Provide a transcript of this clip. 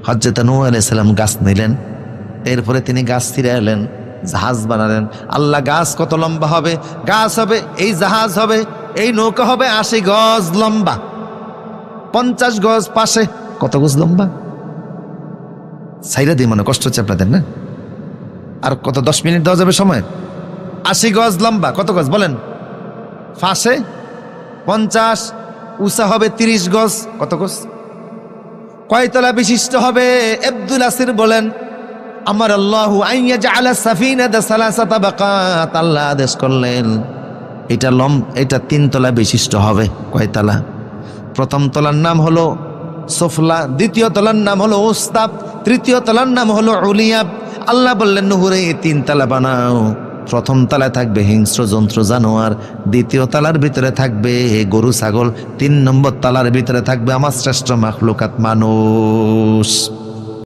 হযরত নূহ আলাইহিস সালাম গাছ নিলেন, এরপরে তিনি গাছ ছিঁড়ে এলেন, জাহাজ বানালেন। আল্লাহ গাছ কত লম্বা হবে? গাছ হবে, এই জাহাজ হবে, এই নৌকা হবে 80 গজ লম্বা, 50 গজ পাশে। কত গজ লম্বা? সাইরা দিয়ে মনে কষ্ট হচ্ছে আপনাদের না? আর কত 10 মিনিট দেওয়া যাবে সময়? 80 গজ লম্বা, কত গজ বলেন? ফাঁসে 50, উঁচা হবে 30 গজ। কত গজ? কয়তলা বিশিষ্ট হবে? আব্দুল আসির বলেন, আমার আল্লাহু আইয়া জাআলা সাফিনাতা সালাসাতা বাকাত, আল্লাহ আদেশ করলেন এটা 3 তলা বিশিষ্ট হবে। কয়তলা? প্রথম তলার নাম হলো সুফলা, দ্বিতীয় তলার নাম হলো উস্তাব, তৃতীয় তলার নাম হলো উলিয়াব। আল্লাহ বললেন নূরে 3 তলা বানাও। প্রথম তলায় থাকবে হিংস্র জন্তু জানোয়ার, দ্বিতীয় তলার ভিতরে থাকবে গরু ছাগল, 3 নম্বর তলার ভিতরে থাকবে আমার শ্রেষ্ঠ মাখলুকাত মানুষ।